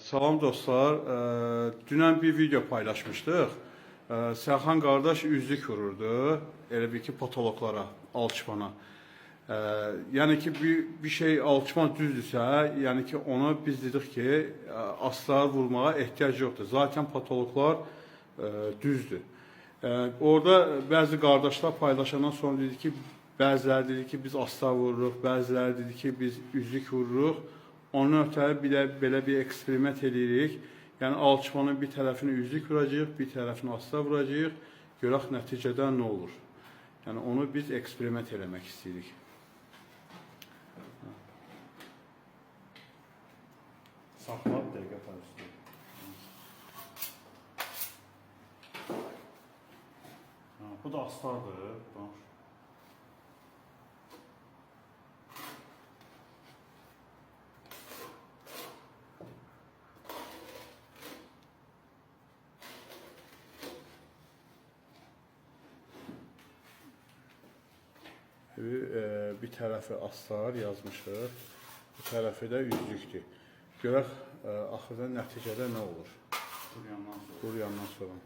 Salam dostlar. Dünən bir video paylaşmışdıq. Sərxan qardaş üzlük vururdu. Elə bir ki patologlara, alçıpana. Yəni ki bir şey alçıpan düzdürsə, yəni ki ona biz dedik ki astar vurmağa ehtiyac yoxdur. Zaten patologlar düzdür. Orada bəzi qardaşlar paylaşandan sonra dedi ki, bəziləri dedi ki biz astar vururuq, bəziləri dedi ki biz üzlük vururuq. Onun ötəri belə bir eksperiment edirik. Yəni alçıpanın bir tərəfini üzlük vuracağıq, bir tərəfini astar vuracağıq. Görək nəticədə nə olur. Yəni onu biz eksperiment eləmək istəyirik. Saxla bir dəqiqə paylaşdım. Bu da astardır. Bax. Bir tərəfi astar yazmışıq, bu tərəfi də üzlükdür. Görək axırda nəticədə nə olur. Quruyandan sonra. Quruyandan sonra.